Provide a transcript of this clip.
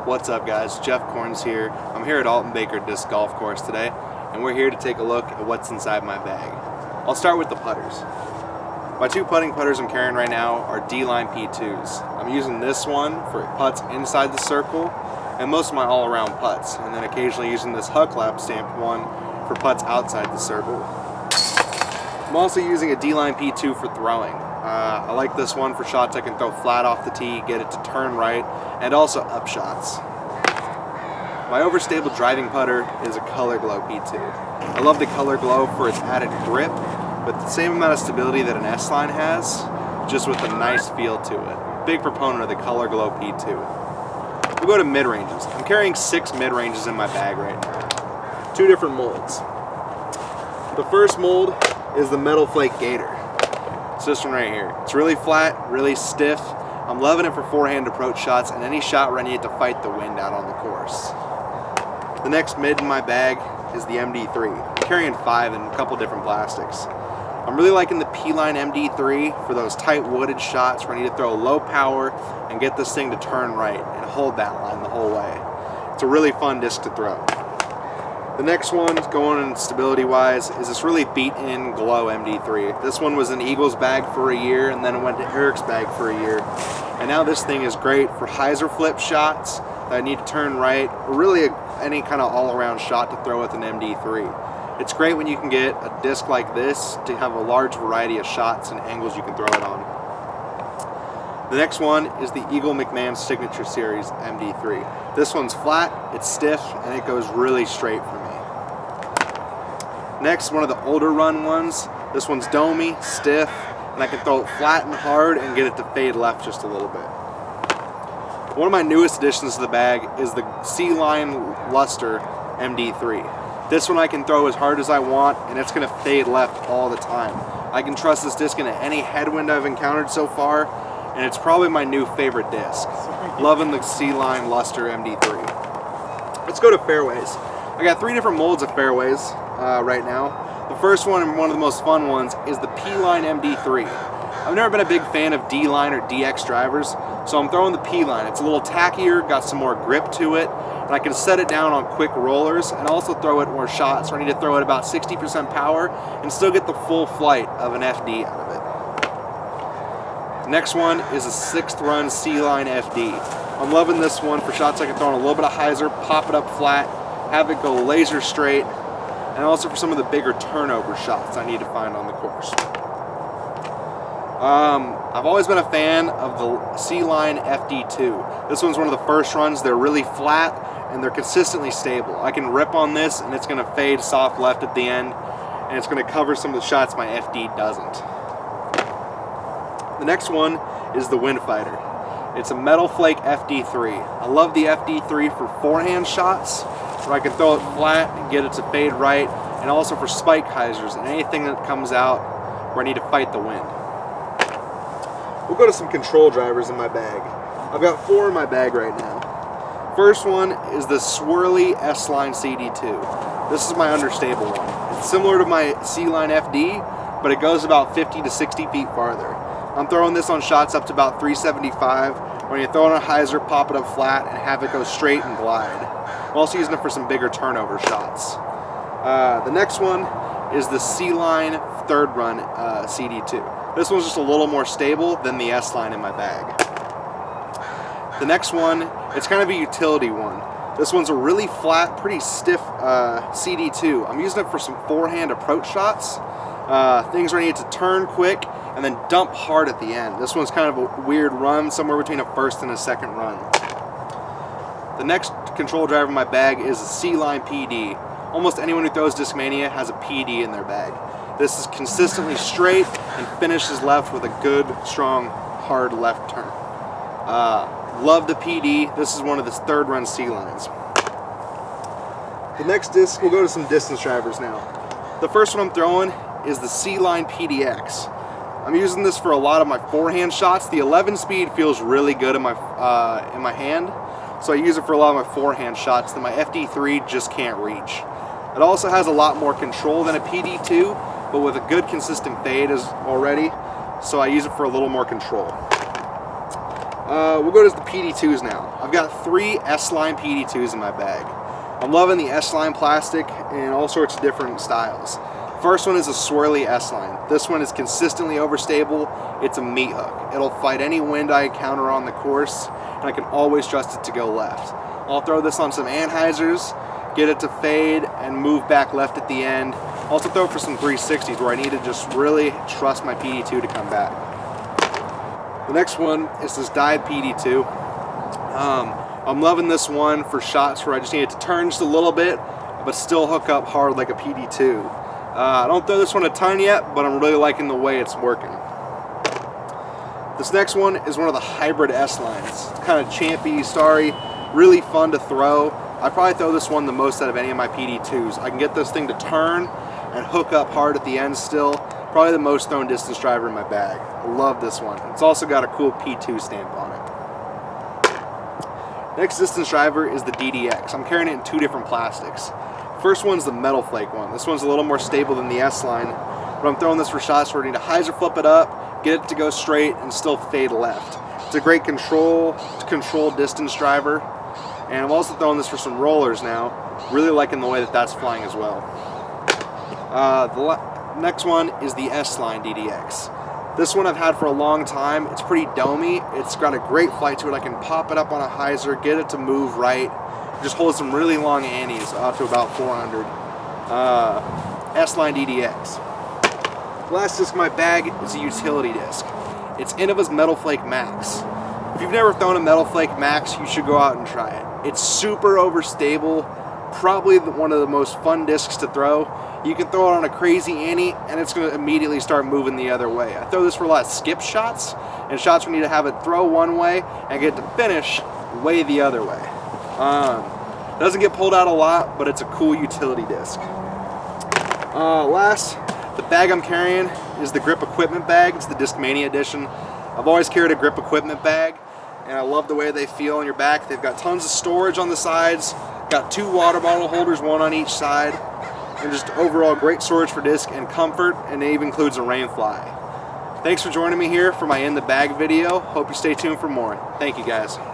What's up guys, Jeff Korns here. I'm here at Alton Baker Disc Golf Course today, and we're here to take a look at what's inside my bag. I'll start with the putters. My two putting putters I'm carrying right now are D-Line P2s. I'm using this one for putts inside the circle, and most of my all-around putts, and then occasionally using this Huck Lap stamped one for putts outside the circle. I'm also using a D-Line P2 for throwing. I like this one for shots I can throw flat off the tee, get it to turn right, and also up shots. My overstable driving putter is a Color Glow P2. I love the Color Glow for its added grip, but the same amount of stability that an S-Line has, just with a nice feel to it. Big proponent of the Color Glow P2. We'll go to mid-ranges. I'm carrying 6 mid-ranges in my bag right now. 2 different molds. The first mold is the Metal Flake Gator. It's this one right here. It's really flat, really stiff. I'm loving it for forehand approach shots and any shot where I need to fight the wind out on the course. The next mid in my bag is the MD3. I'm carrying 5 in a couple different plastics. I'm really liking the P-Line MD3 for those tight wooded shots where I need to throw low power and get this thing to turn right and hold that line the whole way. It's a really fun disc to throw. The next one, going in stability-wise, is this really beat-in Glow MD3. This one was in Eagle's bag for a year, and then it went to Eric's bag for a year. And now this thing is great for hyzer flip shots that I need to turn right, or really any kind of all-around shot to throw with an MD3. It's great when you can get a disc like this to have a large variety of shots and angles you can throw it on. The next one is the Eagle McMahon Signature Series MD3. This one's flat, it's stiff, and it goes really straight for me. Next, one of the older run ones. This one's domey, stiff, and I can throw it flat and hard and get it to fade left just a little bit. One of my newest additions to the bag is the C-Line Luster MD3. This one I can throw as hard as I want, and it's going to fade left all the time. I can trust this disc into any headwind I've encountered so far, and it's probably my new favorite disc. Loving the C-Line Luster MD3. Let's go to fairways. I got 3 different molds of fairways right now. The first one, and one of the most fun ones, is the P-Line MD3. I've never been a big fan of D-Line or DX drivers, so I'm throwing the P-Line. It's a little tackier, got some more grip to it, and I can set it down on quick rollers and also throw it more shots, where I need to throw it about 60% power and still get the full flight of an FD out of it. The next one is a 6th run C-Line FD. I'm loving this one for shots I can throw on a little bit of hyzer, pop it up flat, have it go laser straight, and also for some of the bigger turnover shots I need to find on the course. I've always been a fan of the C-Line FD2. This one's one of the first runs. They're really flat and they're consistently stable. I can rip on this and it's going to fade soft left at the end, and it's going to cover some of the shots my FD doesn't. The next one is the Windfighter. It's a Metal Flake FD3. I love the FD3 for forehand shots, where I can throw it flat and get it to fade right, and also for spike hyzers and anything that comes out where I need to fight the wind. We'll go to some control drivers in my bag. I've got 4 in my bag right now. First one is the Swirly S-Line CD2. This is my understable one. It's similar to my C-Line FD, but it goes about 50 to 60 feet farther. I'm throwing this on shots up to about 375, when you throw it on a hyzer, pop it up flat, and have it go straight and glide. I'm also using it for some bigger turnover shots. The next one is the C-Line 3rd run CD2. This one's just a little more stable than the S-Line in my bag. The next one, it's kind of a utility one. This one's a really flat, pretty stiff CD2. I'm using it for some forehand approach shots. Things where I need to turn quick and then dump hard at the end. This one's kind of a weird run, somewhere between a first and a second run. The next control driver in my bag is a C-Line PD. Almost anyone who throws Discmania has a PD in their bag. This is consistently straight and finishes left with a good, strong, hard left turn. Love the PD. This is one of the 3rd run C-Lines. The next disc, we'll go to some distance drivers now. The first one I'm throwing is the C-Line PDX. I'm using this for a lot of my forehand shots. The 11 speed feels really good in my hand, so I use it for a lot of my forehand shots that my FD3 just can't reach. It also has a lot more control than a PD2, but with a good consistent fade already, so I use it for a little more control. We'll go to the PD2s now. I've got 3 S-Line PD2s in my bag. I'm loving the S-Line plastic in all sorts of different styles. First one is a swirly S-Line. This one is consistently overstable. It's a meat hook. It'll fight any wind I encounter on the course, and I can always trust it to go left. I'll throw this on some anhyzers, get it to fade, and move back left at the end. Also throw it for some 360s where I need to just really trust my PD2 to come back. The next one is this dive PD2. I'm loving this one for shots where I just need it to turn just a little bit, but still hook up hard like a PD2. I don't throw this one a ton yet, but I'm really liking the way it's working. This next one is one of the hybrid S-Lines. It's kind of champy, starry, really fun to throw. I probably throw this one the most out of any of my PD2s. I can get this thing to turn and hook up hard at the end still. Probably the most thrown distance driver in my bag. I love this one. It's also got a cool P2 stamp on it. Next distance driver is the DDX. I'm carrying it in 2 different plastics. First one's the metal flake one. This one's a little more stable than the S-Line, but I'm throwing this for shots where I need to hyzer flip it up, get it to go straight, and still fade left. It's a great control distance driver, and I'm also throwing this for some rollers now. Really liking the way that that's flying as well. The next one is the S-Line DDX. This one I've had for a long time. It's pretty domey. It's got a great flight to it. I can pop it up on a hyzer, get it to move right. Just hold some really long annies up to about 400. S-Line DDX. The last disc in my bag is a utility disc. It's Innova's Metal Flake Max. If you've never thrown a Metal Flake Max, you should go out and try it. It's super overstable, probably one of the most fun discs to throw. You can throw it on a crazy annie and it's going to immediately start moving the other way. I throw this for a lot of skip shots and shots where you need to have it throw one way and get to finish way the other way. Doesn't get pulled out a lot, but it's a cool utility disc. Last, the bag I'm carrying is the grip equipment bag. It's the Discmania edition. I've always carried a grip equipment bag, and I love the way they feel on your back. They've got tons of storage on the sides, got 2 water bottle holders, 1 on each side, and just overall great storage for disc and comfort, and it even includes a rain fly. Thanks for joining me here for my In the Bag video. Hope you stay tuned for more. Thank you guys.